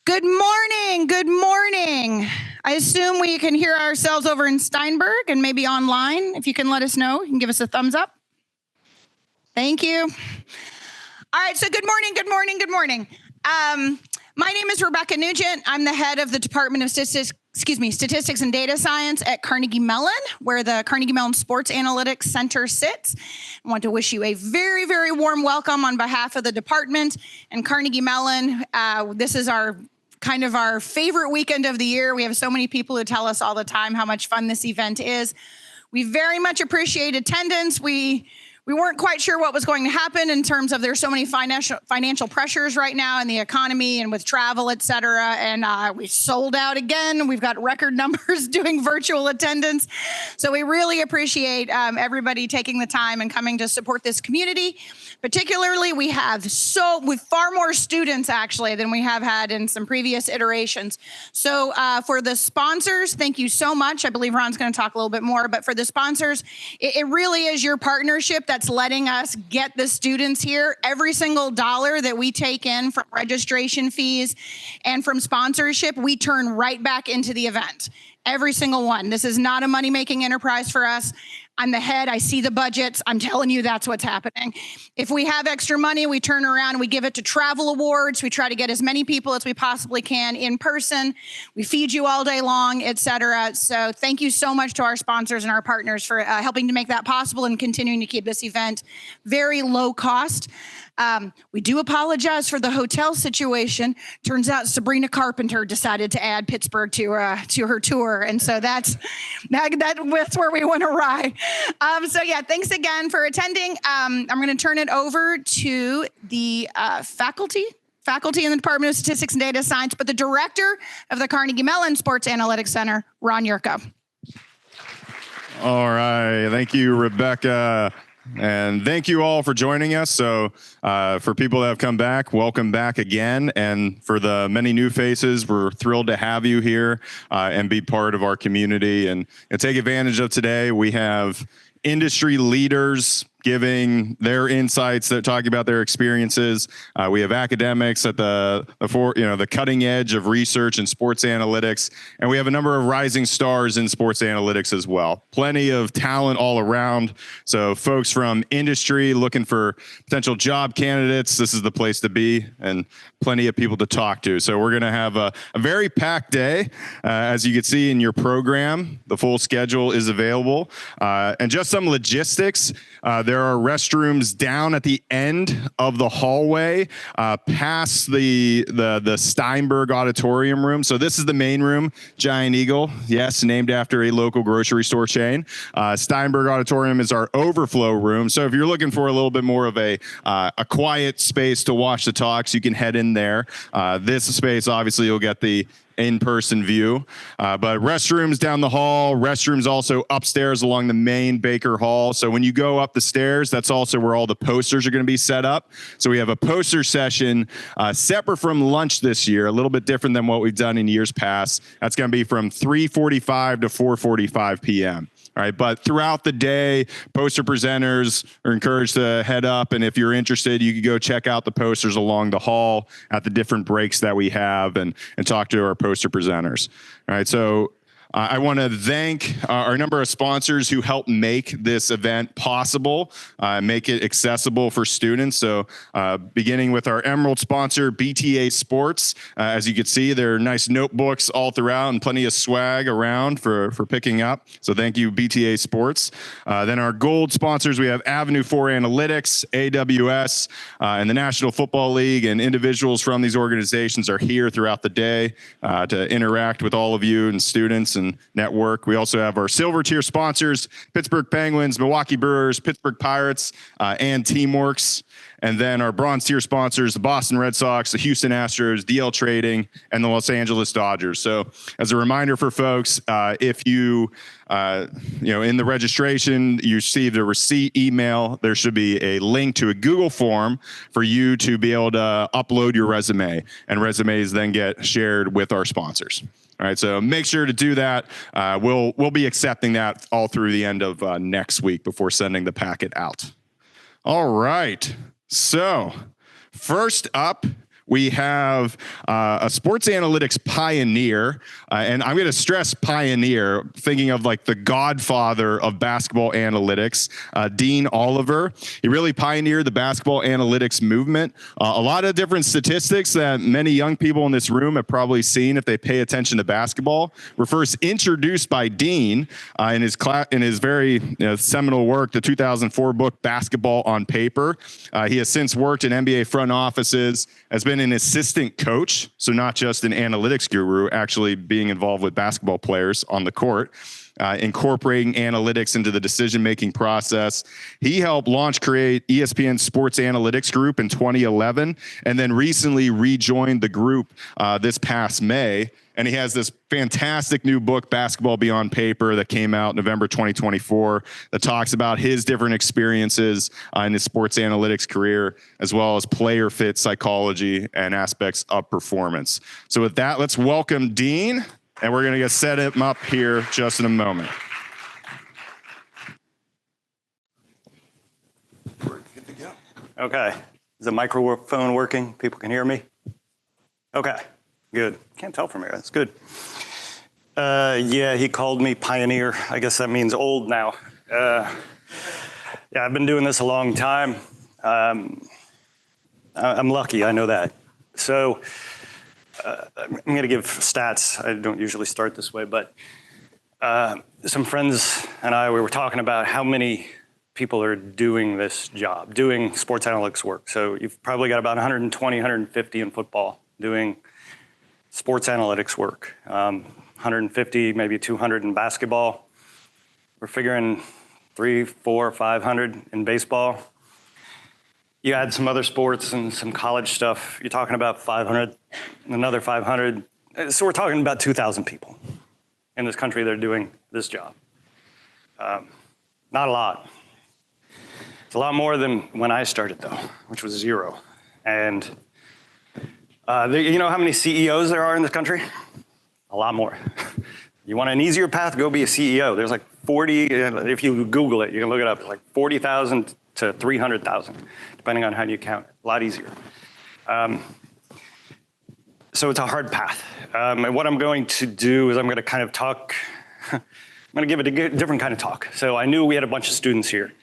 Good morning. Good morning. I assume we can hear ourselves over in Steinberg and maybe online. If you can let us know, you can give us a thumbs up. Thank you. All right. So good morning. Good morning. Good morning. My name is Rebecca Nugent. I'm the head of the Department of Statistics and Data Science at Carnegie Mellon, where the Carnegie Mellon Sports Analytics Center sits. I want to wish you a very, very warm welcome on behalf of the department and Carnegie Mellon. This is our favorite weekend of the year. We have so many people who tell us all the time how much fun this event is. We very much appreciate attendance. We weren't quite sure what was going to happen in terms of there's so many financial pressures right now in the economy and with travel, et cetera. And we sold out again. We've got record numbers doing virtual attendance. So we really appreciate everybody taking the time and coming to support this community. Particularly, we have far more students actually than we have had in some previous iterations. So for the sponsors, thank you so much. I believe Ron's going to talk a little bit more, but for the sponsors, it really is your partnership that's letting us get the students here. Every single dollar that we take in from registration fees and from sponsorship, we turn right back into the event. Every single one. This is not a money-making enterprise for us. I'm the head. I see the budgets. I'm telling you that's what's happening. If we have extra money, we turn around, we give it to travel awards. We try to get as many people as we possibly can in person. We feed you all day long, et cetera. So thank you so much to our sponsors and our partners for helping to make that possible and continuing to keep this event very low cost. We do apologize for the hotel situation. Turns out Sabrina Carpenter decided to add Pittsburgh to her tour. And so that's where we went awry. So yeah, thanks again for attending. I'm going to turn it over to the faculty in the Department of Statistics and Data Science, but the director of the Carnegie Mellon Sports Analytics Center, Ron Yurko. All right. Thank you, Rebecca. And thank you all for joining us. So for people that have come back, welcome back again. And for the many new faces, we're thrilled to have you here and be part of our community and take advantage of today. We have industry leaders giving their insights, that talking about their experiences. We have academics at the cutting edge of research and sports analytics, and we have a number of rising stars in sports analytics as well. Plenty of talent all around. So folks from industry looking for potential job candidates, this is the place to be, and plenty of people to talk to. So we're going to have a very packed day. As you can see in your program, the full schedule is available. And just some logistics. There are restrooms down at the end of the hallway, past the Steinberg auditorium room. So this is the main room, Giant Eagle. Yes, named after a local grocery store chain. Steinberg auditorium is our overflow room. So if you're looking for a little bit more of a quiet space to watch the talks, you can head in there. This space, obviously, you'll get the in-person view, but restrooms down the hall, restrooms also upstairs along the main Baker Hall. So when you go up the stairs, that's also where all the posters are going to be set up. So we have a poster session separate from lunch this year, a little bit different than what we've done in years past. That's going to be from 3:45 to 4:45 p.m. All right, but throughout the day, poster presenters are encouraged to head up, and if you're interested, you can go check out the posters along the hall at the different breaks that we have and talk to our poster presenters. All right, so I want to thank our number of sponsors who help make this event possible, make it accessible for students. So beginning with our Emerald sponsor, BTA Sports. As you can see, there are nice notebooks all throughout and plenty of swag around for picking up. So thank you, BTA Sports. Then our gold sponsors, we have Avenue 4 Analytics, AWS, and the National Football League, and individuals from these organizations are here throughout the day to interact with all of you and students and network. We also have our silver tier sponsors, Pittsburgh Penguins, Milwaukee Brewers, Pittsburgh Pirates, and Teamworks. And then our bronze tier sponsors, the Boston Red Sox, the Houston Astros, DL Trading, and the Los Angeles Dodgers. So as a reminder for folks, if you in the registration, you received a receipt email, there should be a link to a Google form for you to be able to upload your resume, and resumes then get shared with our sponsors. All right, so make sure to do that. We'll be accepting that all through the end of next week before sending the packet out. All right. So first up, we have a sports analytics pioneer, and I'm going to stress pioneer, thinking of like the godfather of basketball analytics, Dean Oliver. He really pioneered the basketball analytics movement. A lot of different statistics that many young people in this room have probably seen if they pay attention to basketball were first introduced by Dean in his very seminal work, the 2004 book Basketball on Paper. He has since worked in NBA front offices, has been an assistant coach, so not just an analytics guru, actually being involved with basketball players on the court, incorporating analytics into the decision-making process. He helped create ESPN Sports Analytics Group in 2011, and then recently rejoined the group this past May. And he has this fantastic new book, Basketball Beyond Paper, that came out November 2024, that talks about his different experiences in his sports analytics career, as well as player fit psychology and aspects of performance. So with that, let's welcome Dean, and we're going to get set him up here just in a moment. Good to go. Okay. Is the microphone working? People can hear me? Okay. Good. Can't tell from here. That's good. Yeah, he called me pioneer. I guess that means old now. Yeah, I've been doing this a long time. I'm lucky, I know that. So I'm going to give stats. I don't usually start this way, but some friends and we were talking about how many people are doing this job, doing sports analytics work. So you've probably got about 120, 150 in football doing sports analytics work, 150, maybe 200 in basketball. We're figuring 300, 400, 500 in baseball. You add some other sports and some college stuff, you're talking about 500, another 500. So we're talking about 2,000 people in this country that are doing this job. Not a lot. It's a lot more than when I started, though, which was 0. And you know how many CEOs there are in this country? A lot more. You want an easier path, go be a CEO. There's like 40, if you Google it, you can look it up, like 40,000 to 300,000, depending on how you count it. A lot easier. So it's a hard path. And what I'm going to do is I'm going to kind of talk, I'm going to give it a different kind of talk. So I knew we had a bunch of students here.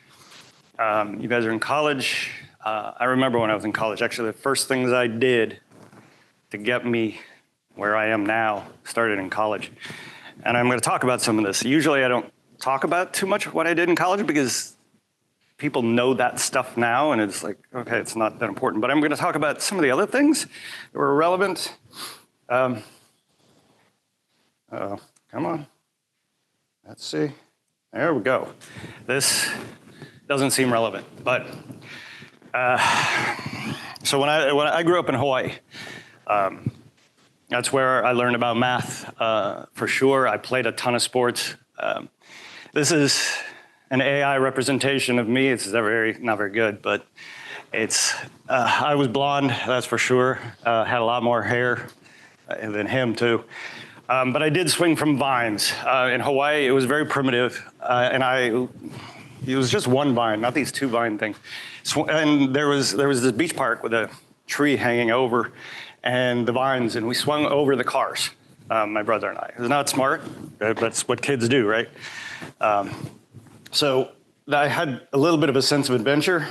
You guys are in college. I remember when I was in college, actually the first things I did to get me where I am now started in college. And I'm going to talk about some of this. Usually I don't talk about too much of what I did in college because people know that stuff now and it's like, okay, it's not that important. But I'm going to talk about some of the other things that were relevant. Come on. Let's see. There we go. This doesn't seem relevant, but so when I grew up in Hawaii, that's where I learned about math, for sure. I played a ton of sports. This is an AI representation of me. It's not very good, but it's, I was blonde, that's for sure. Had a lot more hair than him too. But I did swing from vines. In Hawaii, it was very primitive, and it was just one vine, not these 2 vine things. And there was this beach park with a tree hanging over and the vines, and we swung over the cars, my brother and I. It was not smart, but that's what kids do, right? So I had a little bit of a sense of adventure.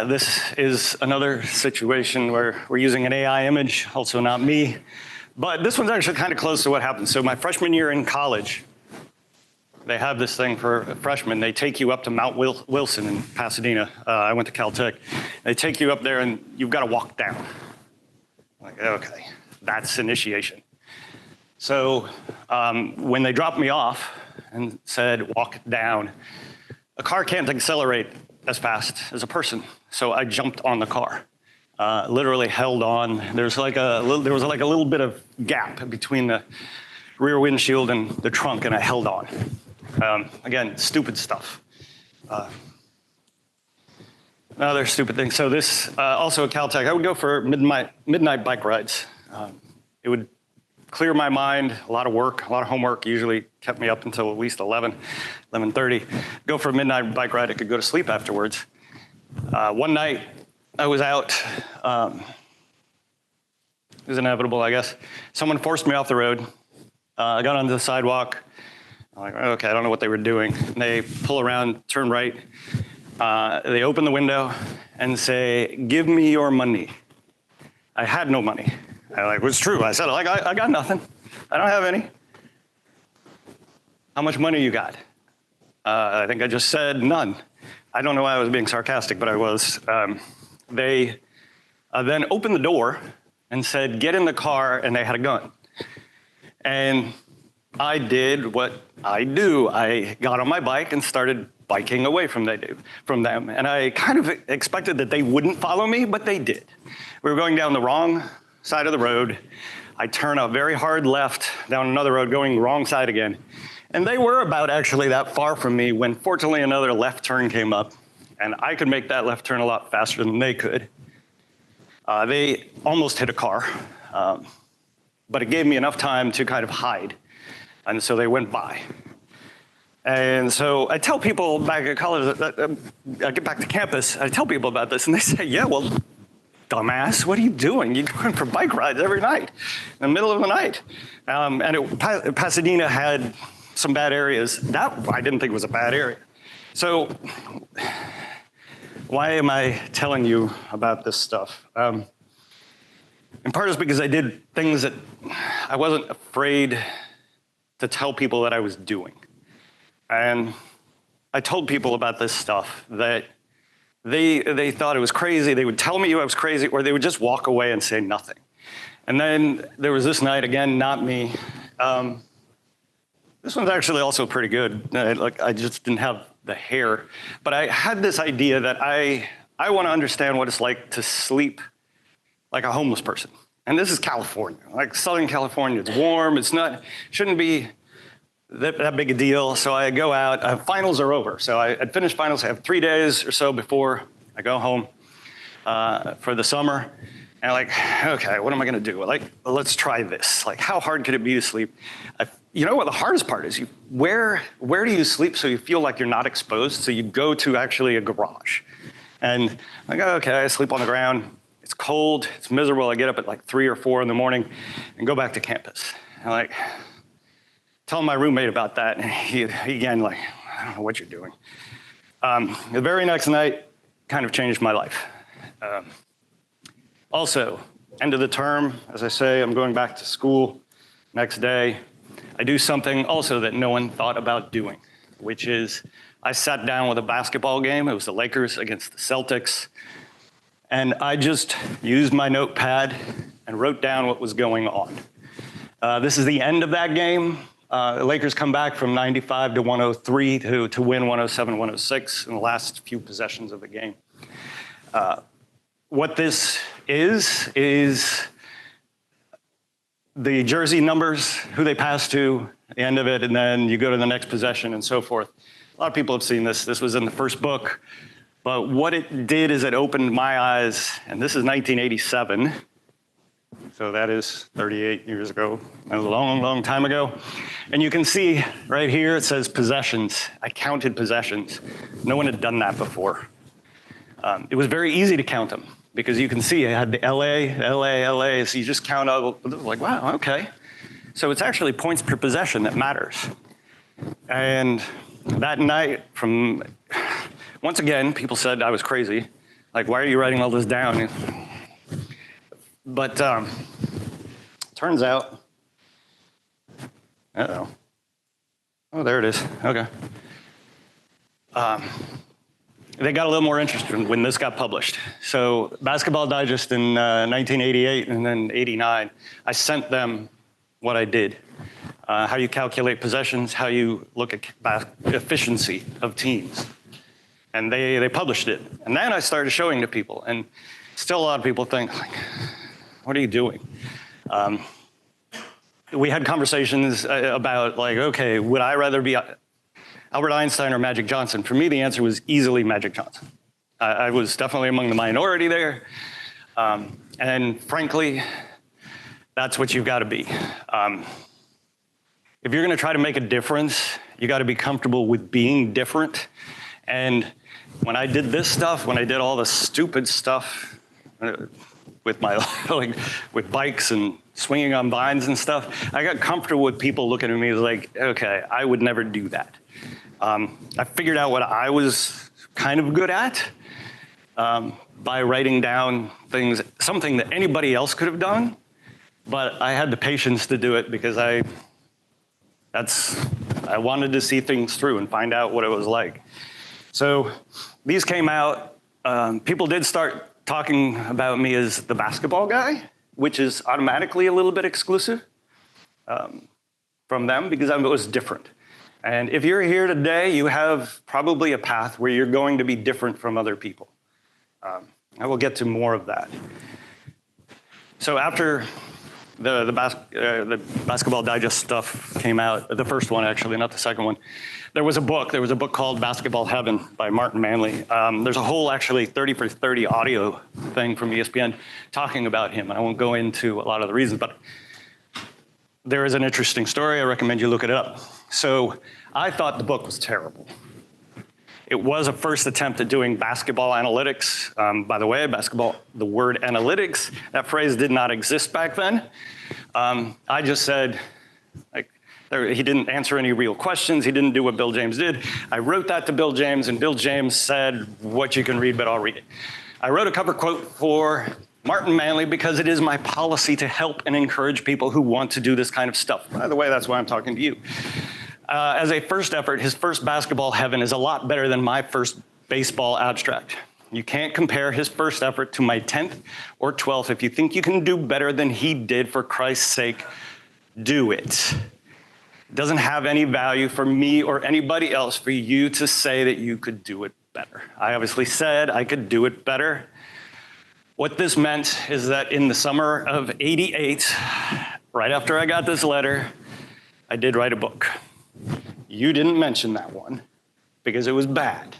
This is another situation where we're using an AI image, also not me. But this one's actually kind of close to what happened. So my freshman year in college, they have this thing for freshmen. They take you up to Mount Wilson in Pasadena. I went to Caltech. They take you up there and you've got to walk down. Like, okay, that's initiation. So when they dropped me off and said, walk down, a car can't accelerate as fast as a person. So I jumped on the car, literally held on. There was like a little bit of gap between the rear windshield and the trunk, and I held on. Again, stupid stuff. Another stupid thing. So this, also at Caltech, I would go for midnight bike rides. It would clear my mind, a lot of work, a lot of homework, usually kept me up until at least 11:30. Go for a midnight bike ride, I could go to sleep afterwards. One night, I was out It was inevitable, I guess. Someone forced me off the road. I got onto the sidewalk. I'm like, okay, I don't know what they were doing. And they pull around, turn right. They open the window and say, "Give me your money." I had no money. I like, it's true. I said, like, I got nothing. I don't have any. How much money you got? I think I just said none. I don't know why I was being sarcastic, but I was. They then opened the door and said, "Get in the car," and they had a gun. And I did what I do. I got on my bike and started biking away from them. And I kind of expected that they wouldn't follow me, but they did. We were going down the wrong side of the road. I turn a very hard left down another road, going wrong side again. And they were about actually that far from me when fortunately another left turn came up. And I could make that left turn a lot faster than they could. They almost hit a car, but it gave me enough time to kind of hide. And so they went by. And so I tell people back at college, I get back to campus, I tell people about this, and they say, "Yeah, well, dumbass, what are you doing? You're going for bike rides every night, in the middle of the night." Pasadena had some bad areas. That I didn't think was a bad area. So why am I telling you about this stuff? In part is because I did things that I wasn't afraid to tell people that I was doing. And I told people about this stuff that they thought it was crazy. They would tell me I was crazy, or they would just walk away and say nothing. And then there was this night, again, not me. This one's actually also pretty good. I just didn't have the hair. But I had this idea that I want to understand what it's like to sleep like a homeless person. And this is California, like Southern California. It's warm. Shouldn't be that big a deal. So I go out. Finals are over. So I'd finished finals. I have 3 days or so before I go home for the summer. And like, okay, what am I going to do? Like, let's try this. Like, how hard could it be to sleep? You know what the hardest part is? Where do you sleep so you feel like you're not exposed? So you go to actually a garage. And I go, okay, I sleep on the ground. It's cold. It's miserable. I get up at like 3 or 4 in the morning and go back to campus. And like, tell my roommate about that. And he again, like, I don't know what you're doing. The very next night kind of changed my life. Also, end of the term, as I say, I'm going back to school next day. I do something also that no one thought about doing, which is I sat down with a basketball game. It was the Lakers against the Celtics. And I just used my notepad and wrote down what was going on. This is the end of that game. The Lakers come back from 95 to 103 to win 107-106 in the last few possessions of the game. What this is the jersey numbers, who they pass to, the end of it, and then you go to the next possession and so forth. A lot of people have seen this. This was in the first book. But what it did is it opened my eyes, and this is 1987. So that is 38 years ago. That was a long, long time ago. And you can see right here, it says possessions. I counted possessions. No one had done that before. It was very easy to count them because you can see I had the LA, so you just count out, like, wow, okay. So it's actually points per possession that matters. And that night, once again, people said I was crazy. Like, why are you writing all this down? But turns out, oh, there it is, okay. They got a little more interested when this got published. So Basketball Digest in 1988 and then 89, I sent them what I did. How you calculate possessions, how you look at efficiency of teams. And they published it. And then I started showing to people. And still a lot of people think, like, what are you doing? We had conversations about, like, okay, would I rather be Albert Einstein or Magic Johnson? For me, the answer was easily Magic Johnson. I was definitely among the minority there. And frankly, that's what you've got to be. If you're going to try to make a difference, you got to be comfortable with being different. And when I did this stuff, when I did all the stupid stuff, with my like with bikes and swinging on vines and stuff. I got comfortable with people looking at me like, okay, I would never do that. I figured out what I was kind of good at by writing down things, something that anybody else could have done, but I had the patience to do it because I wanted to see things through and find out what it was like. So these came out. People did start talking about me as the basketball guy, which is automatically a little bit exclusive from them because I was different. And if you're here today, you have probably a path where you're going to be different from other people. I will get to more of that. So after the Basketball Digest stuff came out, the first one actually, not the second one, there was a book called Basketball Heaven by Martin Manley. There's a whole actually 30 for 30 audio thing from ESPN talking about him. I won't go into a lot of the reasons, but there is an interesting story. I recommend you look it up. So I thought the book was terrible. It was a first attempt at doing basketball analytics. By the way, the word analytics, that phrase did not exist back then. I just said, he didn't answer any real questions. He didn't do what Bill James did. I wrote that to Bill James, and Bill James said, what you can read, but I'll read it. I wrote a cover quote for Martin Manley because it is my policy to help and encourage people who want to do this kind of stuff. By the way, that's why I'm talking to you. As a first effort, his first Basketball Heaven is a lot better than my first baseball abstract. You can't compare his first effort to my 10th or 12th. If you think you can do better than he did, for Christ's sake, do it. It doesn't have any value for me or anybody else for you to say that you could do it better. I obviously said I could do it better. What this meant is that in the summer of '88, right after I got this letter, I did write a book. You didn't mention that one because it was bad.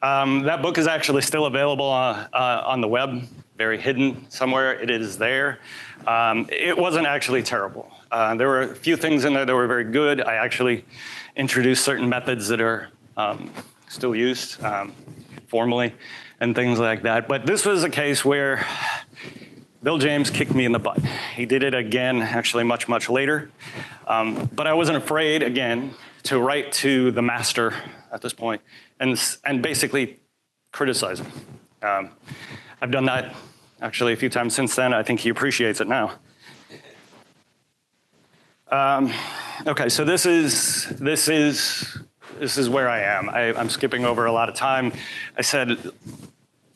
That book is actually still available on the web, very hidden somewhere. It is there. It wasn't actually terrible. There were a few things in there that were very good. I actually introduced certain methods that are still used formally and things like that. But this was a case where Bill James kicked me in the butt. He did it again, actually much, much later. But I wasn't afraid, again, to write to the master at this point and basically criticize him. I've done that actually a few times since then. I think he appreciates it now. Okay, so this is where I am. I'm skipping over a lot of time. I said,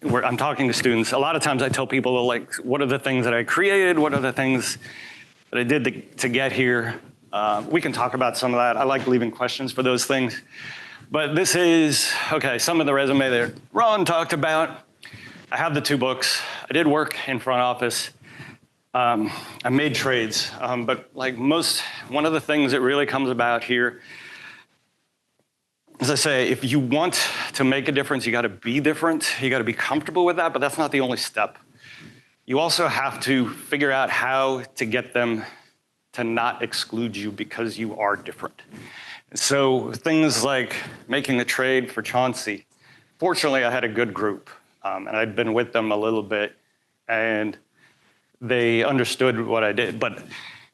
I'm talking to students. A lot of times I tell people, like, what are the things that I created? What are the things that I did to get here? We can talk about some of that. I like leaving questions for those things. But this is, okay, some of the resume that Ron talked about. I have the 2 books. I did work in front office. I made trades. But like one of the things that really comes about here, as I say, if you want to make a difference, you got to be different. You got to be comfortable with that, but that's not the only step. You also have to figure out how to get them to not exclude you because you are different. So things like making the trade for Chauncey. Fortunately, I had a good group, and I'd been with them a little bit, and they understood what I did. But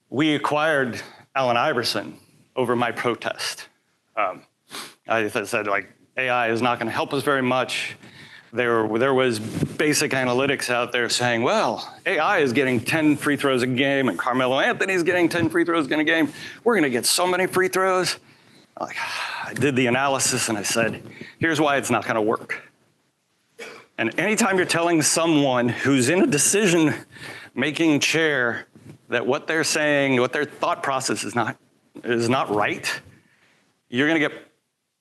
we acquired Allen Iverson over my protest. I said, like, AI is not going to help us very much. There was basic analytics out there saying, well, AI is getting 10 free throws a game, and Carmelo Anthony's getting 10 free throws in a game. We're going to get so many free throws. I did the analysis, and I said, here's why it's not going to work. And anytime you're telling someone who's in a decision-making chair that what they're saying, what their thought process is not right, you're going to get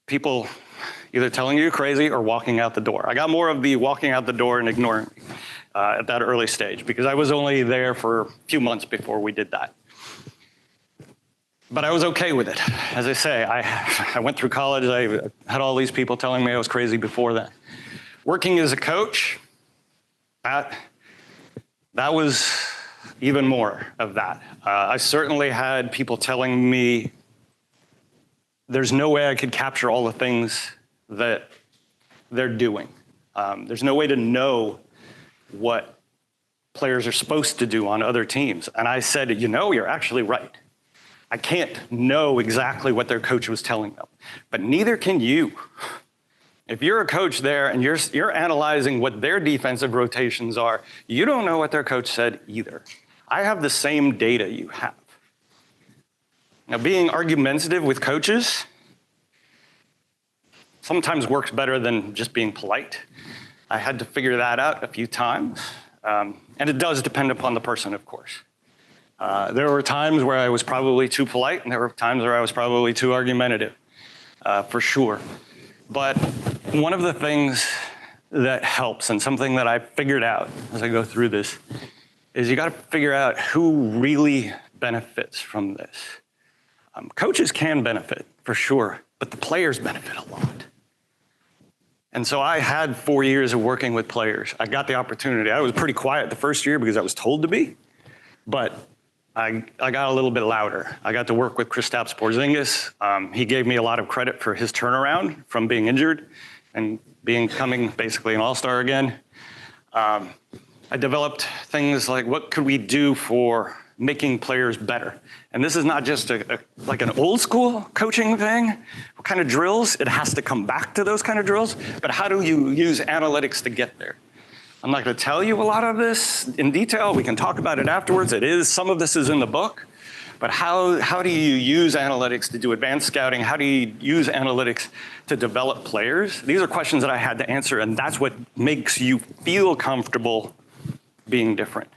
people either telling you you're crazy or walking out the door. I got more of the walking out the door and ignoring me at that early stage because I was only there for a few months before we did that. But I was okay with it. As I say, I went through college. I had all these people telling me I was crazy before that. Working as a coach, that was even more of that. I certainly had people telling me there's no way I could capture all the things that they're doing. There's no way to know what players are supposed to do on other teams. And I said, you're actually right. I can't know exactly what their coach was telling them, but neither can you. If you're a coach there and you're analyzing what their defensive rotations are, you don't know what their coach said either. I have the same data you have. Now, being argumentative with coaches sometimes works better than just being polite. I had to figure that out a few times. And it does depend upon the person, of course. There were times where I was probably too polite, and there were times where I was probably too argumentative, for sure. But one of the things that helps, and something that I figured out as I go through this, is you got to figure out who really benefits from this. Coaches can benefit, for sure, but the players benefit a lot. And so I had 4 years of working with players. I got the opportunity. I was pretty quiet the first year because I was told to be, but I got a little bit louder. I got to work with Kristaps Porzingis. He gave me a lot of credit for his turnaround from being injured and becoming basically an all-star again. I developed things like, what could we do for making players better? And this is not just like an old school coaching thing. What kind of drills? It has to come back to those kind of drills. But how do you use analytics to get there? I'm not going to tell you a lot of this in detail. We can talk about it afterwards. Some of this is in the book. But how do you use analytics to do advanced scouting? How do you use analytics to develop players? These are questions that I had to answer, and that's what makes you feel comfortable being different,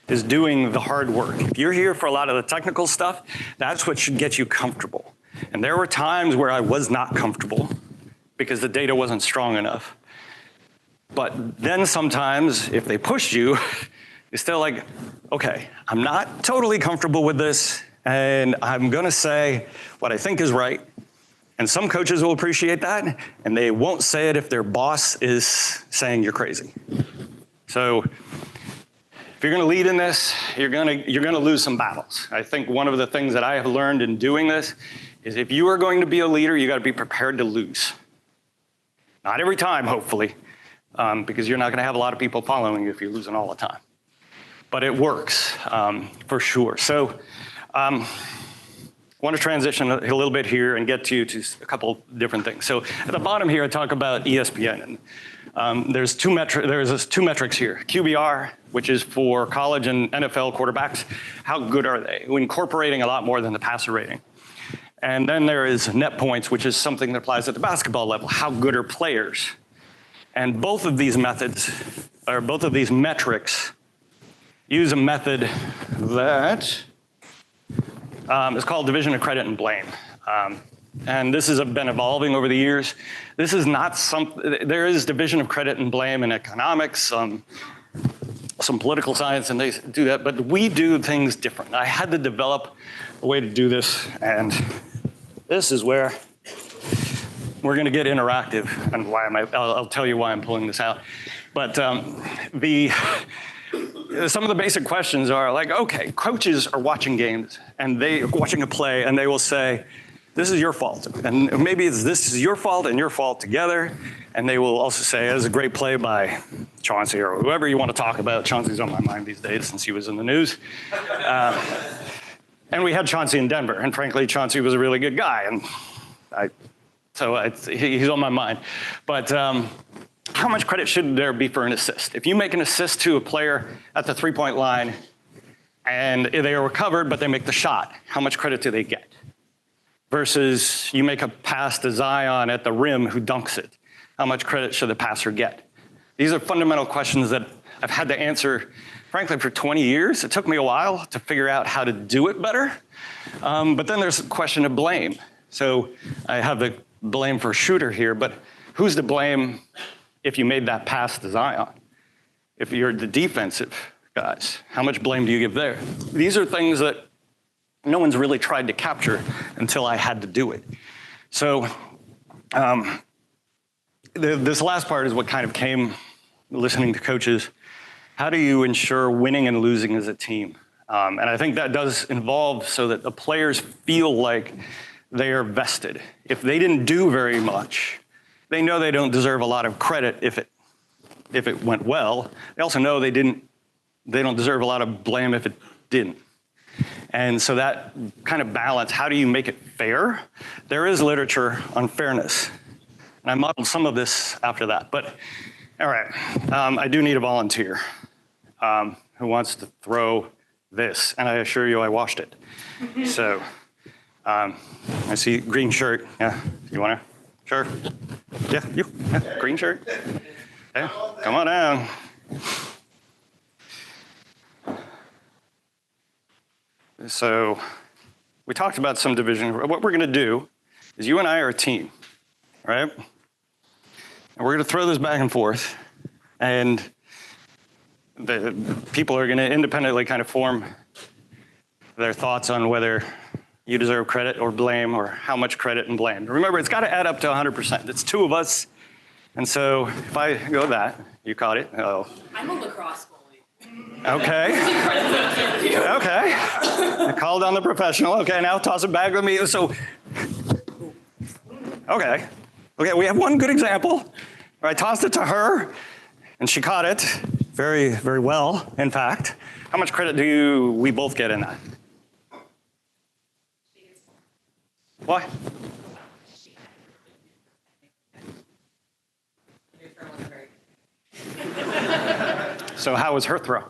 is doing the hard work. If you're here for a lot of the technical stuff, that's what should get you comfortable. And there were times where I was not comfortable because the data wasn't strong enough. But then sometimes, if they pushed you, you're still like, okay, I'm not totally comfortable with this, and I'm gonna say what I think is right. And some coaches will appreciate that, and they won't say it if their boss is saying you're crazy. So if you're gonna lead in this, you're gonna lose some battles. I think one of the things that I have learned in doing this is if you are going to be a leader, you gotta be prepared to lose. Not every time, hopefully, because you're not gonna have a lot of people following you if you're losing all the time. But it works, for sure. So I want to transition a little bit here and get to a couple different things. So at the bottom here, I talk about ESPN. And there's two metrics here. QBR, which is for college and NFL quarterbacks. How good are they? We're incorporating a lot more than the passer rating. And then there is net points, which is something that applies at the basketball level. How good are players? And both of these methods, or both of these metrics, use a method that is called division of credit and blame. And this has been evolving over the years. This is not there is division of credit and blame in economics, some political science, and they do that, but we do things different. I had to develop a way to do this, and this is where we're gonna get interactive, and I'll tell you why I'm pulling this out. But some of the basic questions are like, okay, coaches are watching games and watching a play, and they will say, this is your fault. And maybe this is your fault and your fault together. And they will also say, it was a great play by Chauncey or whoever you want to talk about. Chauncey's on my mind these days since he was in the news. And we had Chauncey in Denver. And frankly, Chauncey was a really good guy. And he's on my mind. But how much credit should there be for an assist? If you make an assist to a player at the three-point line and they are recovered, but they make the shot, how much credit do they get? Versus you make a pass to Zion at the rim who dunks it. How much credit should the passer get? These are fundamental questions that I've had to answer, frankly, for 20 years. It took me a while to figure out how to do it better. But then there's a question of blame. So I have the blame for shooter here, but who's to blame if you made that pass to Zion? If you're the defensive guys, how much blame do you give there? These are things that no one's really tried to capture until I had to do it. So this last part is what kind of came listening to coaches. How do you ensure winning and losing as a team? And I think that does involve so that the players feel like they are vested. If they didn't do very much, they know they don't deserve a lot of credit if it if it went well. They also know they don't deserve a lot of blame if it didn't. And so that kind of balance, how do you make it fair? There is literature on fairness. And I modeled some of this after that. But all right, I do need a volunteer who wants to throw this. And I assure you I washed it. So I see green shirt. Yeah, you want to? Sure. Yeah, you. Yeah, green shirt. Yeah, come on down. So we talked about some division. What we're going to do is you and I are a team, right? And we're going to throw this back and forth. And the people are going to independently kind of form their thoughts on whether you deserve credit or blame, or how much credit and blame. Remember, it's got to add up to 100%. It's two of us. And so if I go that, you caught it. Oh. I'm a lacrosse goalie. Okay. Okay. I called on the professional. Okay, now toss it back with me. So, okay. Okay, we have one good example. I tossed it to her, and she caught it very, very well, in fact. How much credit do we both get in that? Why? So how was her throw?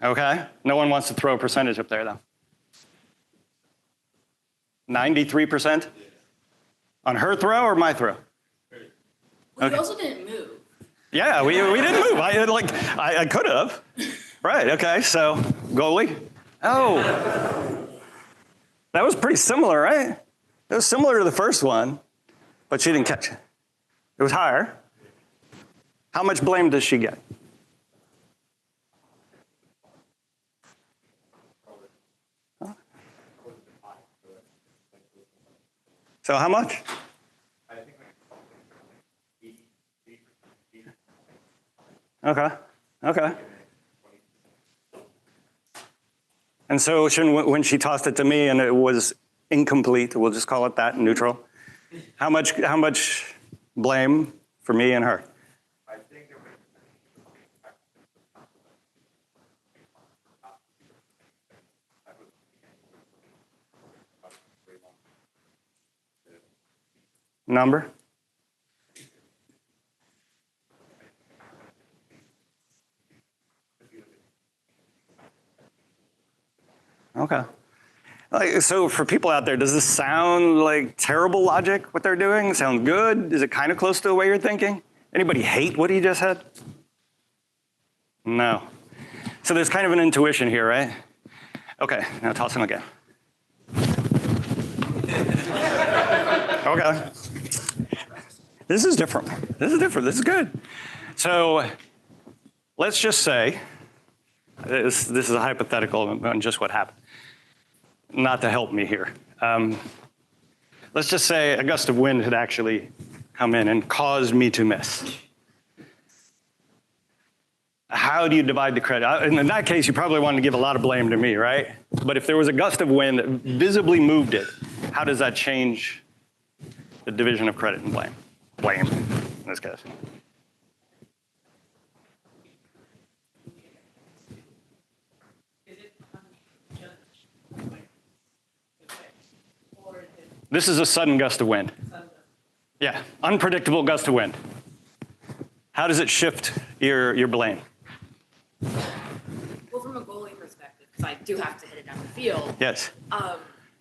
Okay. No one wants to throw a percentage up there, though. 93%? On her throw or my throw? Well, we also didn't move. Yeah, we didn't move. I could have. Right, okay, so goalie. Oh. That was pretty similar, right? It was similar to the first one, but she didn't catch it. It was higher. How much blame does she get? Huh? So how much? Okay, okay. And so when she tossed it to me and it was incomplete, we'll just call it that, neutral. How much blame for me and her? I think number? Okay. So for people out there, does this sound like terrible logic, what they're doing? Sound good? Is it kind of close to the way you're thinking? Anybody hate what he just said? No. So there's kind of an intuition here, right? Okay, now toss him again. Okay. This is different. This is different. This is good. So let's just say, this is a hypothetical on just what happened. Not to help me here. Let's just say a gust of wind had actually come in and caused me to miss. How do you divide the credit? In that case, you probably want to give a lot of blame to me, right? But if there was a gust of wind that visibly moved it, how does that change the division of credit and blame? Blame, in this case. This is a sudden gust of wind. Yeah, unpredictable gust of wind. How does it shift your blame? Well, from a goalie perspective, because I do have to hit it down the field. Yes.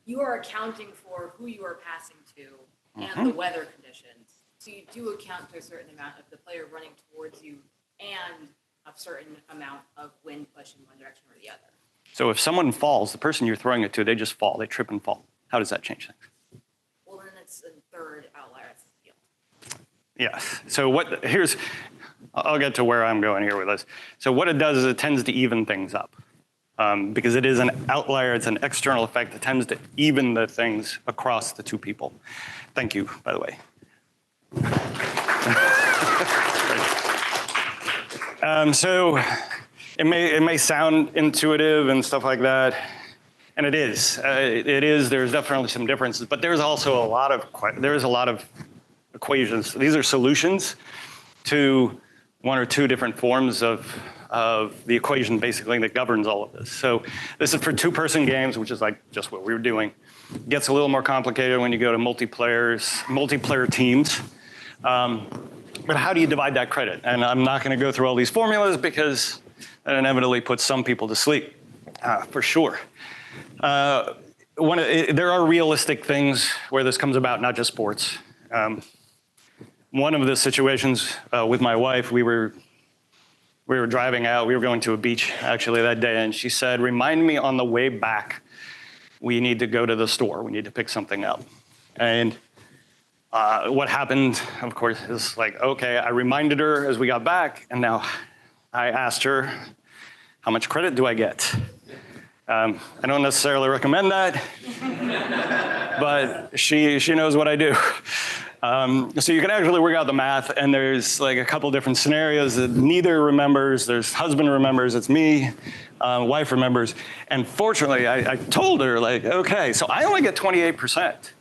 You are accounting for who you are passing to and the weather conditions. So you do account to a certain amount of the player running towards you and a certain amount of wind push in one direction or the other. So if someone falls, the person you're throwing it to, they just fall. They trip and fall. How does that change things? Well, then it's a third outlier at the field. Yes. So I'll get to where I'm going here with this. So what it does is it tends to even things up. Because it is an outlier, it's an external effect that tends to even the things across the two people. Thank you, by the way. So it may sound intuitive and stuff like that. And it is. There's definitely some differences, but there's also a lot of equations. These are solutions to one or two different forms of the equation, basically, that governs all of this. So this is for two-person games, which is like just what we were doing. It gets a little more complicated when you go to multiplayer teams. But how do you divide that credit? And I'm not going to go through all these formulas because that inevitably puts some people to sleep, for sure. There are realistic things where this comes about, not just sports. One of the situations with my wife, we were driving out. We were going to a beach actually that day, and she said, "Remind me on the way back. We need to go to the store. We need to pick something up." And what happened, of course, is like, okay, I reminded her as we got back, and now I asked her, "How much credit do I get?" I don't necessarily recommend that, but she knows what I do. So you can actually work out the math, and there's like a couple different scenarios that neither remembers. There's husband remembers, it's me, wife remembers. And fortunately, I told her, like, okay, so I only get 28%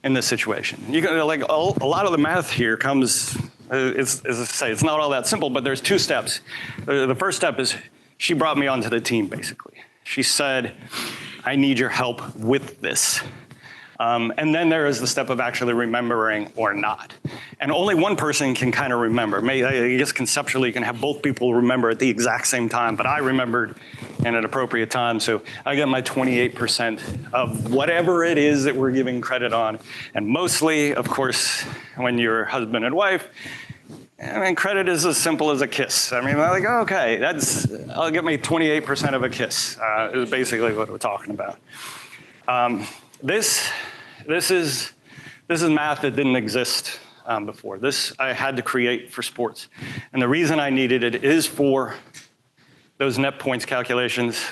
in this situation. You can, like, a lot of the math here comes, as I say, it's not all that simple, but there's two steps. The first step is she brought me onto the team, basically. She said, "I need your help with this." And then there is the step of actually remembering or not. And only one person can kind of remember. I guess conceptually you can have both people remember at the exact same time, but I remembered in an appropriate time. So I got my 28% of whatever it is that we're giving credit on. And mostly, of course, when you're husband and wife, I mean, credit is as simple as a kiss. I mean, like, okay, I'll get me 28% of a kiss, is basically what we're talking about. This is math that didn't exist before. This I had to create for sports. And the reason I needed it is for those net points calculations.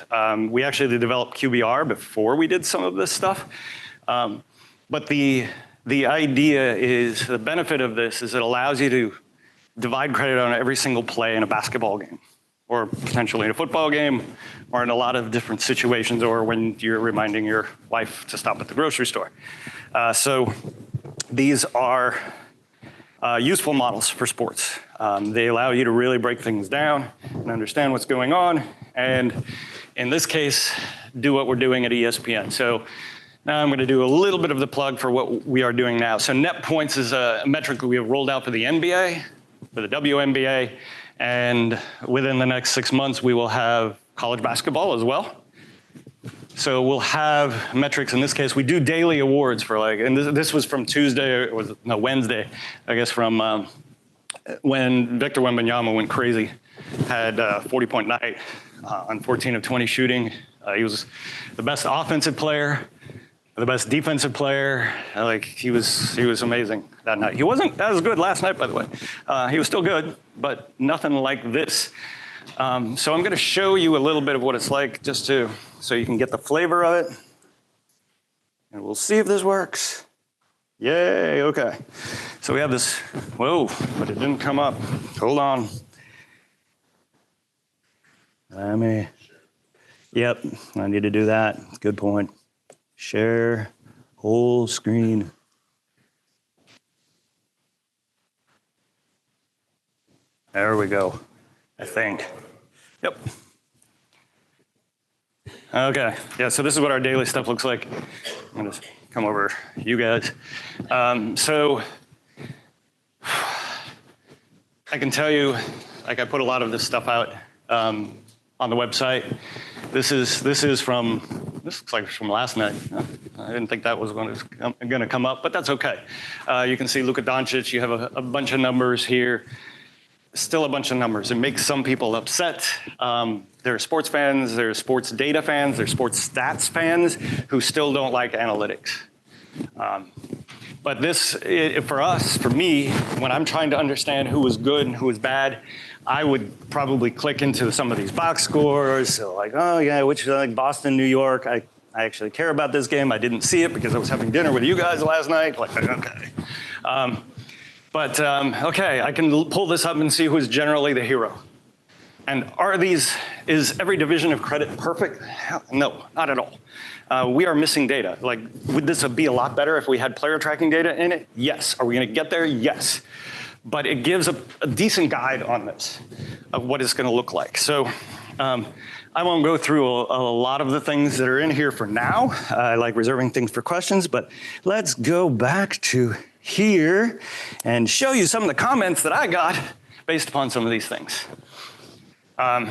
We actually developed QBR before we did some of this stuff. But the idea is, the benefit of this is it allows you to divide credit on every single play in a basketball game, or potentially in a football game, or in a lot of different situations, or when you're reminding your wife to stop at the grocery store. So these are useful models for sports. They allow you to really break things down and understand what's going on, and in this case, do what we're doing at ESPN. So now I'm going to do a little bit of the plug for what we are doing now. So net points is a metric that we have rolled out for the NBA, for the WNBA, and within the next 6 months, we will have college basketball as well. So we'll have metrics. In this case, we do daily awards for, like, and this was from Tuesday, or Wednesday, I guess, from when Victor Wembanyama went crazy, had a 40-point night on 14 of 20 shooting. He was the best offensive player, the best defensive player. Like, he was amazing that night. He wasn't as good last night, by the way. He was still good, but nothing like this. So I'm going to show you a little bit of what it's like, just so you can get the flavor of it. And we'll see if this works. Yay, okay. So we have this, whoa, but it didn't come up. Hold on. Yep, I need to do that. Good point. Share whole screen. There we go, I think. Yep. Okay, yeah, so this is what our daily stuff looks like. I'm gonna just come over you guys. So I can tell you, like, I put a lot of this stuff out on the website. This looks like it's from last night. I didn't think that was going to come up, but that's okay. You can see Luka Doncic. You have a bunch of numbers here. Still a bunch of numbers. It makes some people upset. There are sports fans, there are sports data fans, there are sports stats fans who still don't like analytics. But this, for me, when I'm trying to understand who was good and who was bad, I would probably click into some of these box scores. So, like, oh yeah, which, like, Boston, New York. I actually care about this game. I didn't see it because I was having dinner with you guys last night. Like, okay. Okay, I can pull this up and see who's generally the hero. And is every division of credit perfect? Hell, no, not at all. We are missing data. Like, would this be a lot better if we had player tracking data in it? Yes. Are we going to get there? Yes. But it gives a decent guide on this of what it's going to look like. So I won't go through a lot of the things that are in here for now. I like reserving things for questions, but let's go back to here and show you some of the comments that I got based upon some of these things. A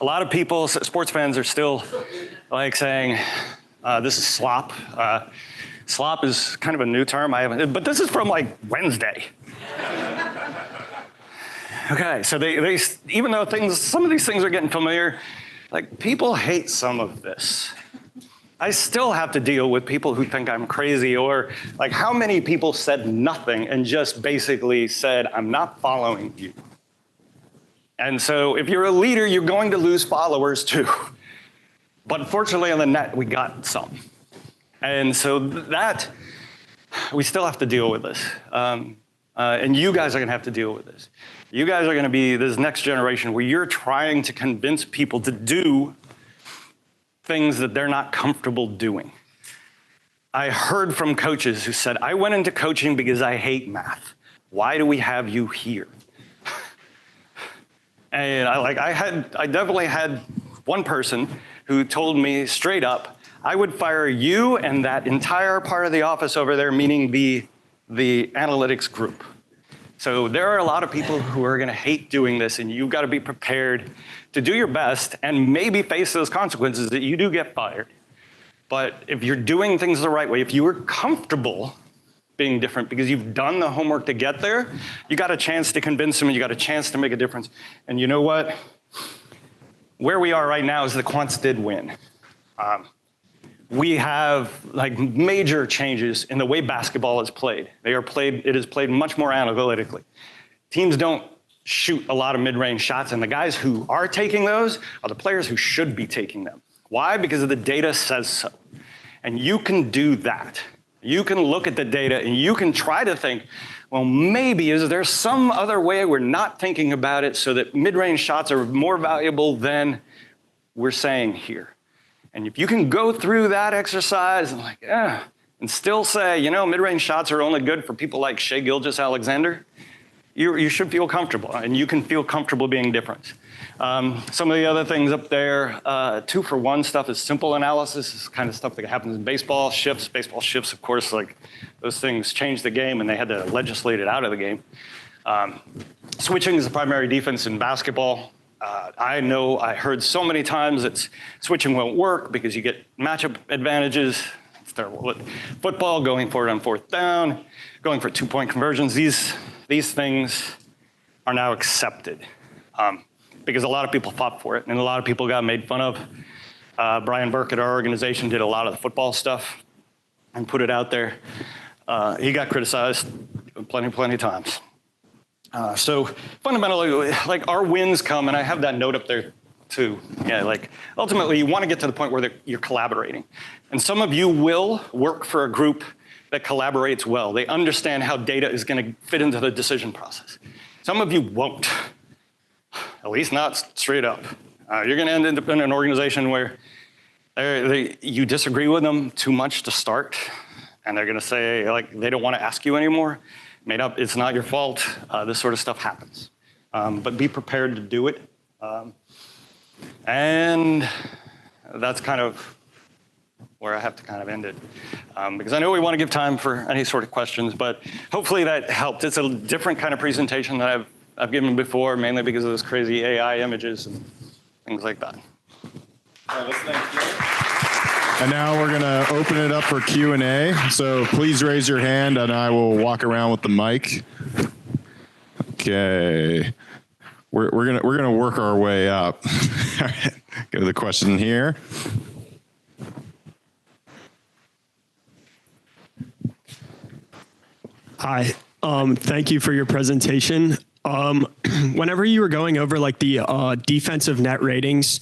lot of people, sports fans, are still like saying, this is slop. Slop is kind of a new term. But this is from like Wednesday. Okay, so they even though some of these things are getting familiar, like people hate some of this. I still have to deal with people who think I'm crazy, or like how many people said nothing and just basically said, I'm not following you. And so if you're a leader, you're going to lose followers too. But unfortunately on the net, we got some. And so that, we still have to deal with this. And you guys are gonna have to deal with this. You guys are gonna be this next generation where you're trying to convince people to do things that they're not comfortable doing. I heard from coaches who said, I went into coaching because I hate math. Why do we have you here? And I definitely had one person who told me straight up, I would fire you and that entire part of the office over there, meaning the analytics group. So there are a lot of people who are gonna hate doing this, and you've gotta be prepared to do your best and maybe face those consequences that you do get fired. But if you're doing things the right way, if you are comfortable being different because you've done the homework to get there, you got a chance to convince them and you got a chance to make a difference. And you know what? Where we are right now is the quants did win. We have like major changes in the way basketball is played. It is played much more analytically. Teams don't shoot a lot of mid-range shots, and the guys who are taking those are the players who should be taking them. Why? Because the data says so. And you can do that. You can look at the data and you can try to think, well, maybe is there some other way we're not thinking about it so that mid-range shots are more valuable than we're saying here. And if you can go through that exercise and and still say, mid-range shots are only good for people like Shai Gilgeous-Alexander, you should feel comfortable, and you can feel comfortable being different. Some of the other things up there, 2-for-1 stuff is simple analysis. It's kind of stuff that happens in baseball shifts. Baseball shifts, of course, like those things changed the game and they had to legislate it out of the game. Switching is the primary defense in basketball. I heard so many times that switching won't work because you get matchup advantages. It's terrible. Football, going for it on 4th down, going for 2-point conversions, these things are now accepted. Because a lot of people fought for it and a lot of people got made fun of. Brian Burke at our organization did a lot of the football stuff and put it out there. He got criticized plenty of times. So fundamentally, like our wins come, and I have that note up there too. Yeah, like ultimately you want to get to the point where you're collaborating. And some of you will work for a group that collaborates well. They understand how data is going to fit into the decision process. Some of you won't. At least not straight up. You're going to end up in an organization where you disagree with them too much to start, and they're going to say like they don't want to ask you anymore. Made up, it's not your fault. This sort of stuff happens, but be prepared to do it. And that's kind of where I have to kind of end it, because I know we want to give time for any sort of questions, but hopefully that helped. It's a different kind of presentation that I've given before, mainly because of those crazy AI images and things like that. And now we're going to open it up for Q&A. So please raise your hand and I will walk around with the mic. Okay. We're gonna work our way up. All right. Go to the question here. Hi. Thank you for your presentation. Whenever you were going over like the defensive net ratings,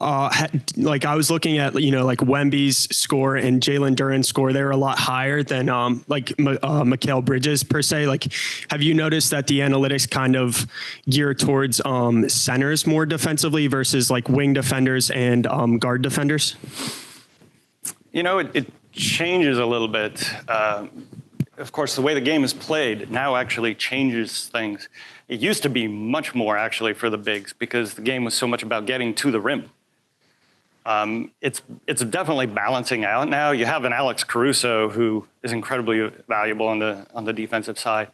like I was looking at, like Wemby's score and Jalen Duren's score, they're a lot higher than Mikal Bridges per se. Like, have you noticed that the analytics kind of gear towards centers more defensively versus like wing defenders and guard defenders? It changes a little bit. Of course, the way the game is played now actually changes things. It used to be much more actually for the bigs because the game was so much about getting to the rim. It's definitely balancing out now. You have an Alex Caruso who is incredibly valuable on the defensive side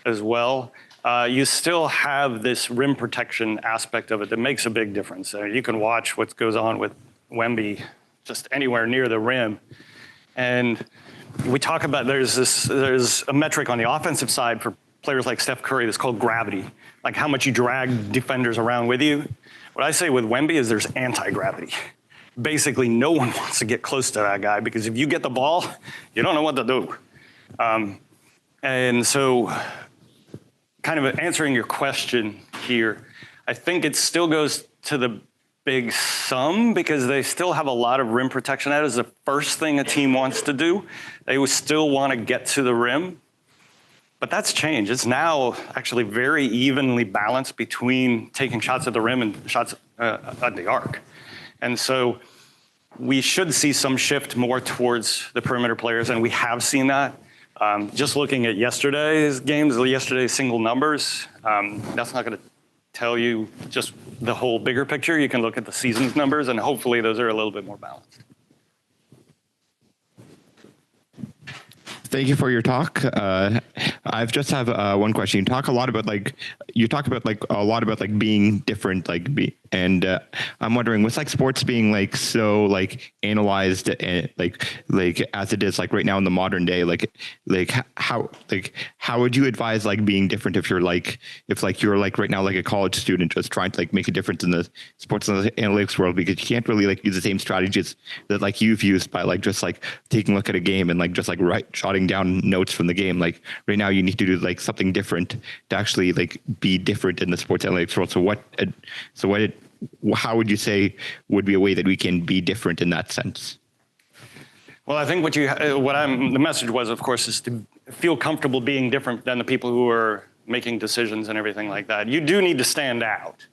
as well. You still have this rim protection aspect of it that makes a big difference. You can watch what goes on with Wemby just anywhere near the rim. And we talk about there's a metric on the offensive side for players like Steph Curry that's called gravity, like how much you drag defenders around with you. What I say with Wemby is there's anti-gravity. Basically, no one wants to get close to that guy because if you get the ball, you don't know what to do. And so kind of answering your question here, I think it still goes to the big some because they still have a lot of rim protection. That is the first thing a team wants to do. They would still want to get to the rim. But that's changed. It's now actually very evenly balanced between taking shots at the rim and shots at the arc. And so we should see some shift more towards the perimeter players, and we have seen that. Just looking at yesterday's games, yesterday's single numbers, that's not going to tell you just the whole bigger picture. You can look at the season's numbers, and hopefully those are a little bit more balanced. Thank you for your talk. I just have one question. You talk a lot about being different, and I'm wondering, with sports being so analyzed and as it is right now in the modern day, how would you advise being different if you're you're right now a college student just trying to make a difference in the sports and the analytics world, because you can't really use the same strategies that you've used by just taking a look at a game and just jotting down notes from the game. Right now you need to do something different to actually be different in the sports analytics world. How would you say would be a way that we can be different in that sense? Well, I think the message was, of course, is to feel comfortable being different than the people who are making decisions and everything like that. You do need to stand out,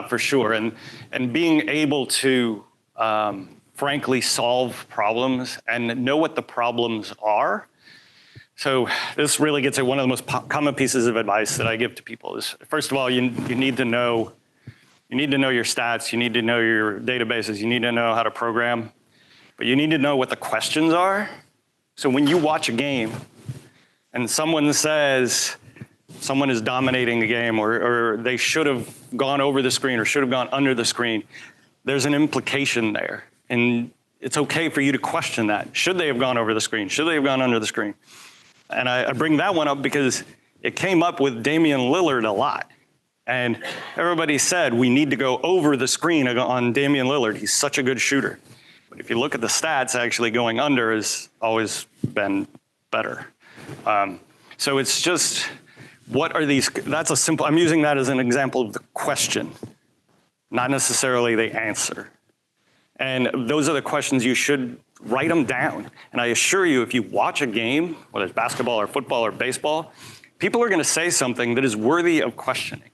for sure, and being able to frankly solve problems and know what the problems are. So this really gets at one of the most common pieces of advice that I give to people is, first of all, you need to know your stats, you need to know your databases, you need to know how to program, but you need to know what the questions are. So when you watch a game and someone says someone is dominating the game or they should have gone over the screen or should have gone under the screen, there's an implication there. And it's okay for you to question that. Should they have gone over the screen? Should they have gone under the screen? And I bring that one up because it came up with Damian Lillard a lot. And everybody said we need to go over the screen on Damian Lillard. He's such a good shooter. But if you look at the stats, actually going under has always been better. So it's just, what are these? That's a simple, I'm using that as an example of the question, not necessarily the answer. And those are the questions you should write them down. And I assure you, if you watch a game, whether it's basketball or football or baseball, people are going to say something that is worthy of questioning.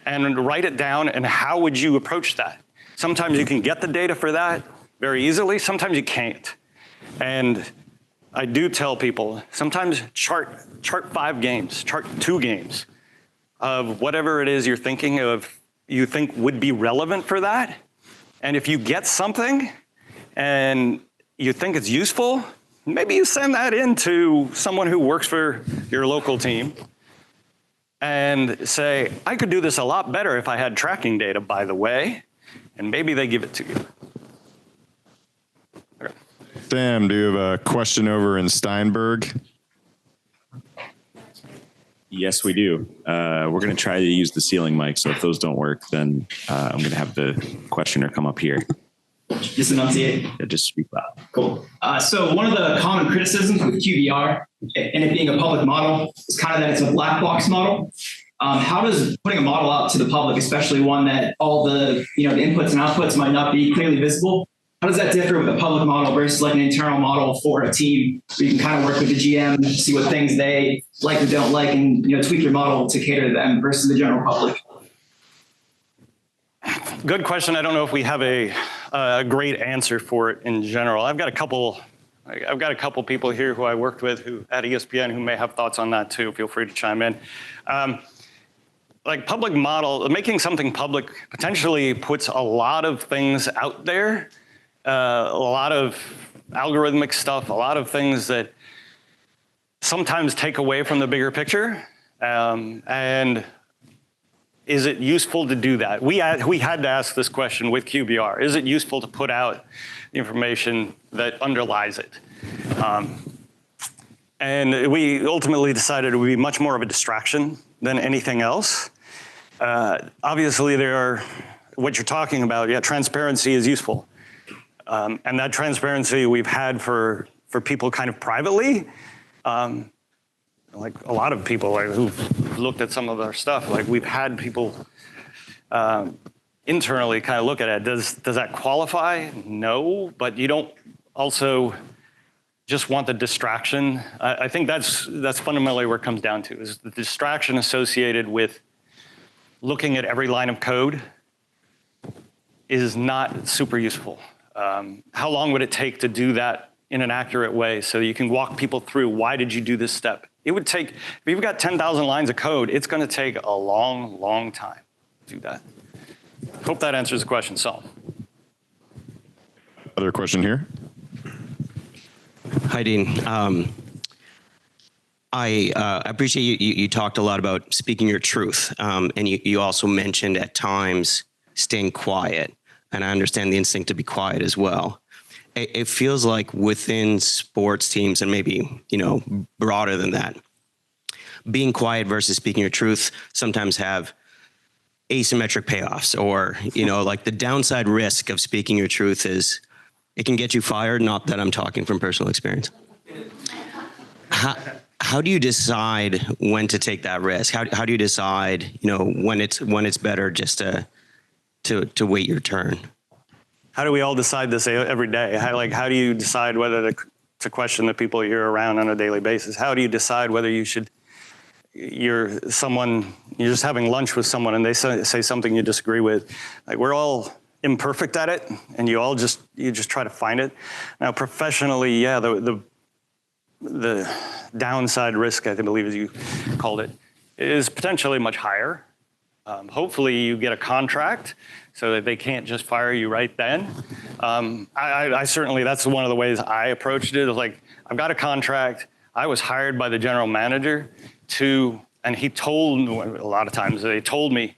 And write it down, and how would you approach that? Sometimes you can get the data for that very easily, sometimes you can't. And I do tell people, sometimes chart 5 games, chart 2 games of whatever it is you're thinking of, you think would be relevant for that. And if you get something and you think it's useful, maybe you send that in to someone who works for your local team and say, I could do this a lot better if I had tracking data, by the way, and maybe they give it to you. Okay. Sam, do you have a question over in Steinberg? Yes, we do. We're going to try to use the ceiling mic, so if those don't work, then I'm going to have the questioner come up here. Just enunciate. Yeah, just speak loud. Cool. So one of the common criticisms with QBR and it being a public model is kind of that it's a black box model. How does putting a model out to the public, especially one that all the the inputs and outputs might not be clearly visible, how does that differ with a public model versus like an internal model for a team where you can kind of work with the GM, see what things they like or don't like, and tweak your model to cater to them versus the general public? Good question. I don't know if we have a great answer for it in general. I've got a couple people here who I worked with who at ESPN who may have thoughts on that too. Feel free to chime in. Like public model, making something public potentially puts a lot of things out there, a lot of algorithmic stuff, a lot of things that sometimes take away from the bigger picture. And is it useful to do that? We had to ask this question with QBR. Is it useful to put out the information that underlies it? And we ultimately decided it would be much more of a distraction than anything else. Obviously, what you're talking about, yeah, transparency is useful. And that transparency we've had for people kind of privately, like a lot of people who've looked at some of our stuff, like we've had people internally kind of look at it. Does that qualify? No, but you don't also just want the distraction. I think that's fundamentally where it comes down to, is the distraction associated with looking at every line of code is not super useful. How long would it take to do that in an accurate way so you can walk people through why did you do this step? It would take, if you've got 10,000 lines of code, it's going to take a long, long time to do that. Hope that answers the question, Saul. Other question here. Hi, Dean. I appreciate you talked a lot about speaking your truth, and you also mentioned at times staying quiet, and I understand the instinct to be quiet as well. It feels like within sports teams, and maybe broader than that, being quiet versus speaking your truth sometimes have asymmetric payoffs, or like the downside risk of speaking your truth is it can get you fired. Not that I'm talking from personal experience. How do you decide when to take that risk? How do you decide, when it's better just to wait your turn? How do we all decide this every day? How do you decide whether to question the people you're around on a daily basis? How do you decide whether you're just having lunch with someone and they say something you disagree with? Like, we're all imperfect at it, and you just try to find it. Now, professionally, yeah, the downside risk, I believe as you called it, is potentially much higher. Hopefully you get a contract so that they can't just fire you right then. I certainly, that's one of the ways I approached it. Like, I've got a contract. I was hired by the general manager and he told, a lot of times they told me,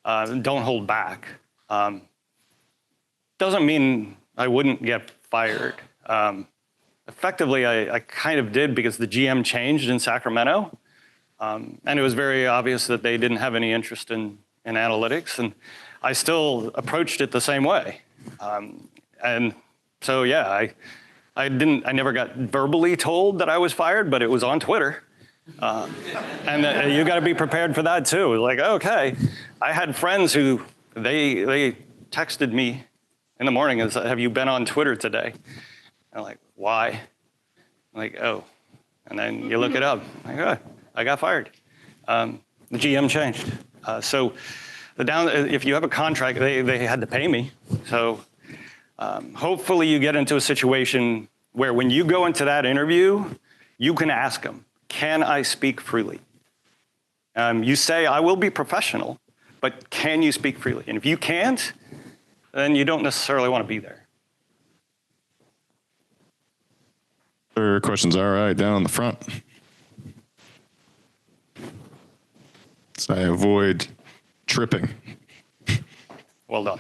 don't hold back. Doesn't mean I wouldn't get fired. Effectively, I kind of did, because the GM changed in Sacramento. And it was very obvious that they didn't have any interest in analytics. And I still approached it the same way. And so, yeah, I never got verbally told that I was fired, but it was on Twitter. And you got to be prepared for that too. Like, okay, I had friends who they texted me in the morning and said, "Have you been on Twitter today?" I'm like, "Why?" I'm like, "Oh," and then you look it up. Like, "Oh, I got fired." The GM changed. So if you have a contract, they had to pay me. So hopefully you get into a situation where when you go into that interview, you can ask them, "Can I speak freely?" You say, "I will be professional, but can you speak freely?" And if you can't, then you don't necessarily want to be there. Other questions? All right, down in the front. So I avoid tripping. Well done.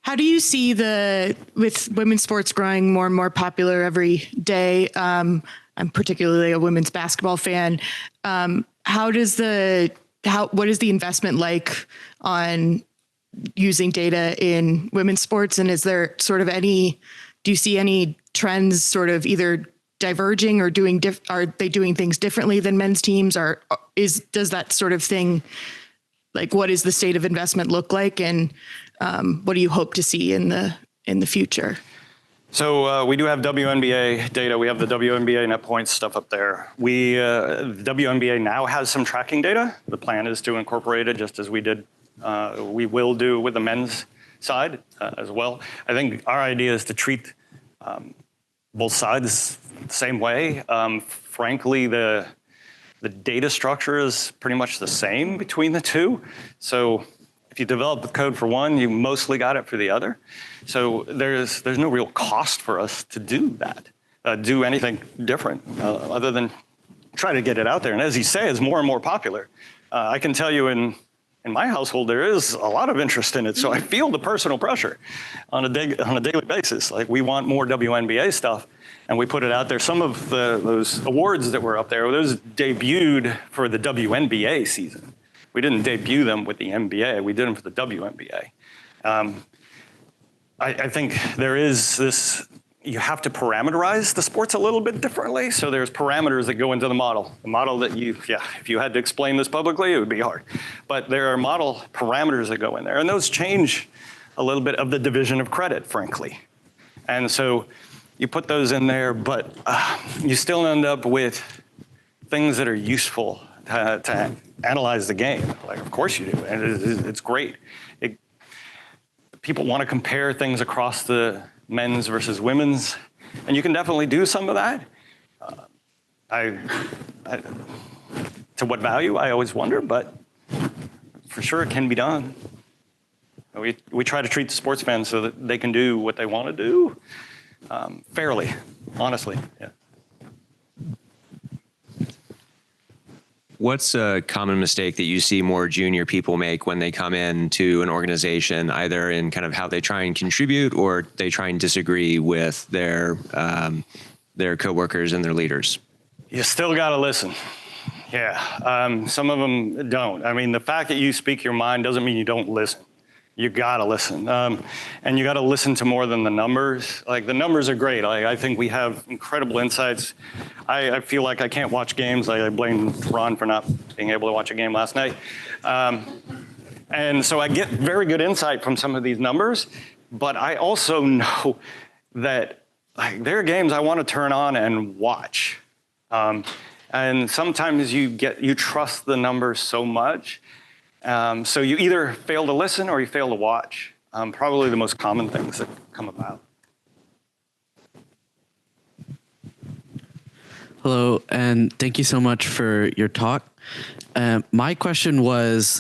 How do you see with women's sports growing more and more popular every day? I'm particularly a women's basketball fan. What is the investment like on using data in women's sports? And is there sort of do you see any trends sort of either diverging or are they doing things differently than men's teams? Does that sort of thing, like, what does the state of investment look like, and what do you hope to see in the future? So we do have WNBA data. We have the WNBA net points stuff up there. WNBA now has some tracking data. The plan is to incorporate it just as we will do with the men's side as well. I think our idea is to treat both sides the same way. Frankly, the data structure is pretty much the same between the two. So if you develop the code for one, you mostly got it for the other. So there's no real cost for us to do that, do anything different other than try to get it out there. And as you say, it's more and more popular. I can tell you in my household, there is a lot of interest in it. So I feel the personal pressure on a daily basis. Like, we want more WNBA stuff, and we put it out there. Some of those awards that were up there, those debuted for the WNBA season. We didn't debut them with the NBA. We did them for the WNBA. I think there is this, you have to parameterize the sports a little bit differently. So there's parameters that go into the model. The model that if you had to explain this publicly, it would be hard. But there are model parameters that go in there, and those change a little bit of the division of credit, frankly. And so you put those in there, but you still end up with things that are useful to analyze the game. Like, of course you do, and it's great. People want to compare things across the men's versus women's, and you can definitely do some of that. To what value, I always wonder, but for sure it can be done. We try to treat the sports fans so that they can do what they want to do fairly, honestly. Yeah. What's a common mistake that you see more junior people make when they come into an organization, either in kind of how they try and contribute or they try and disagree with their coworkers and their leaders? You still got to listen. Yeah, some of them don't. I mean, the fact that you speak your mind doesn't mean you don't listen. You got to listen. And you got to listen to more than the numbers. Like, the numbers are great. I think we have incredible insights. I feel like I can't watch games. I blame Ron for not being able to watch a game last night. And so I get very good insight from some of these numbers, but I also know that, like, there are games I want to turn on and watch. And sometimes you trust the numbers so much. So you either fail to listen or you fail to watch. Probably the most common things that come about. Hello, and thank you so much for your talk. My question was,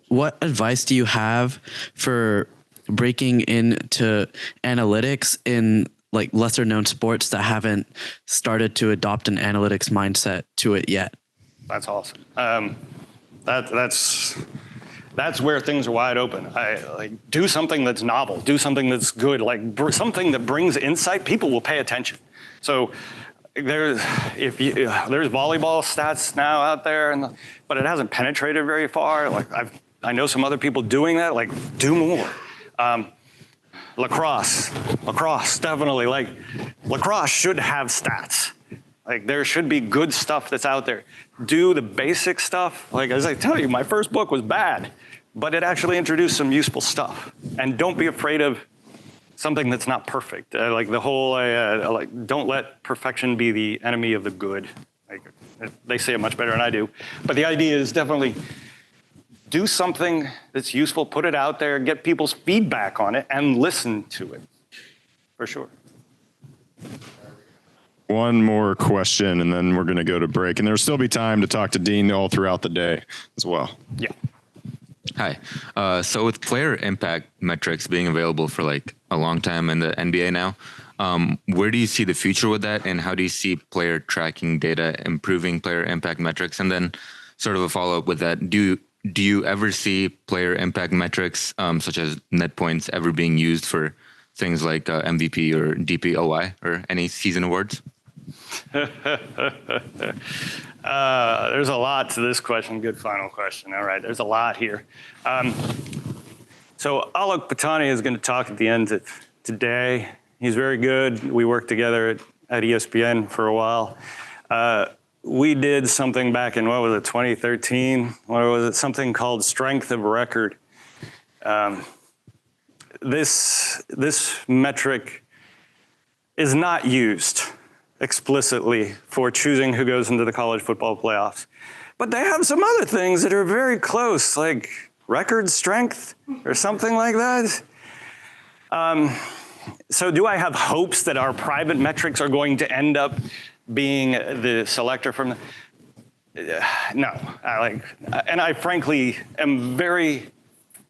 what advice do you have for breaking into analytics in, like, lesser known sports that haven't started to adopt an analytics mindset to it yet? That's awesome. That's where things are wide open. Do something that's novel, do something that's good, something that brings insight. People will pay attention. So there's volleyball stats now out there, but it hasn't penetrated very far. I know some other people doing that. Like, do more. Lacrosse, definitely. Like, lacrosse should have stats. Like, there should be good stuff that's out there. Do the basic stuff. Like, as I tell you, my first book was bad, but it actually introduced some useful stuff. And don't be afraid of something that's not perfect. Like the whole, don't let perfection be the enemy of the good. Like, they say it much better than I do. But the idea is definitely do something that's useful, put it out there, get people's feedback on it, and listen to it, for sure. One more question, and then we're going to go to break. And there'll still be time to talk to Dean all throughout the day as well. Yeah. Hi. So with player impact metrics being available for like a long time in the NBA now, where do you see the future with that? And how do you see player tracking data improving player impact metrics? And then sort of a follow-up with that, do you ever see player impact metrics such as net points ever being used for things like MVP or DPOI or any season awards? There's a lot to this question. Good final question. All right, there's a lot here. So Alok Patani is going to talk at the end today. He's very good. We work together at ESPN for a while. We did something back in, 2013? What was it? Something called Strength of Record. This metric is not used explicitly for choosing who goes into the college football playoffs. But they have some other things that are very close, like record strength or something like that. So do I have hopes that our private metrics are going to end up being the selector from no. And I frankly am very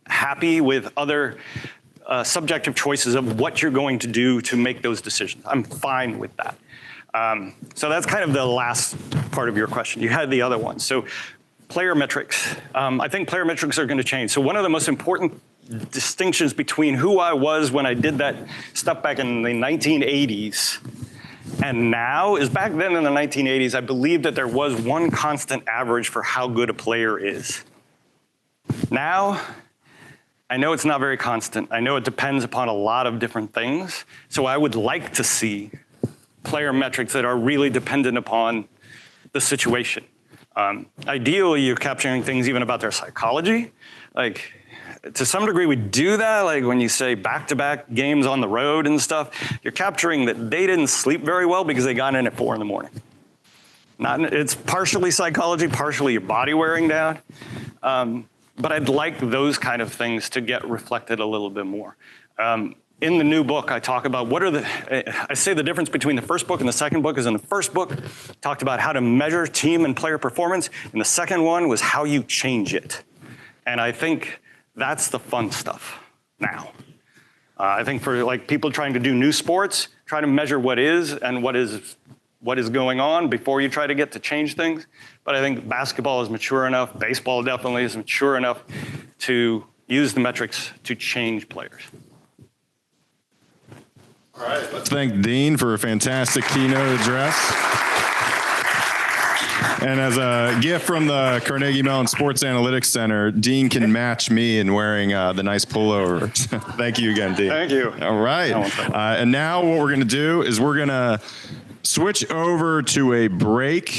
happy with other subjective choices of what you're going to do to make those decisions. I'm fine with that. So that's kind of the last part of your question. You had the other one. So player metrics. I think player metrics are going to change. So one of the most important distinctions between who I was when I did that stuff back in the 1980s and now is back then in the 1980s, I believed that there was one constant average for how good a player is. Now, I know it's not very constant. I know it depends upon a lot of different things. So I would like to see player metrics that are really dependent upon the situation. Ideally, you're capturing things even about their psychology. Like, to some degree, we do that. Like when you say back-to-back games on the road and stuff, you're capturing that they didn't sleep very well because they got in at 4 a.m. It's partially psychology, partially your body wearing down. But I'd like those kind of things to get reflected a little bit more. In the new book, I talk about I say the difference between the first book and the second book is in the first book, talked about how to measure team and player performance. And the second one was how you change it. And I think that's the fun stuff now. I think for like people trying to do new sports, try to measure what is and what is going on before you try to get to change things. But I think basketball is mature enough, baseball definitely is mature enough to use the metrics to change players. All right, let's thank Dean for a fantastic keynote address. And as a gift from the Carnegie Mellon Sports Analytics Center, Dean can match me in wearing the nice pullover. Thank you again, Dean. Thank you. All right. And now what we're going to do is we're going to switch over to a break.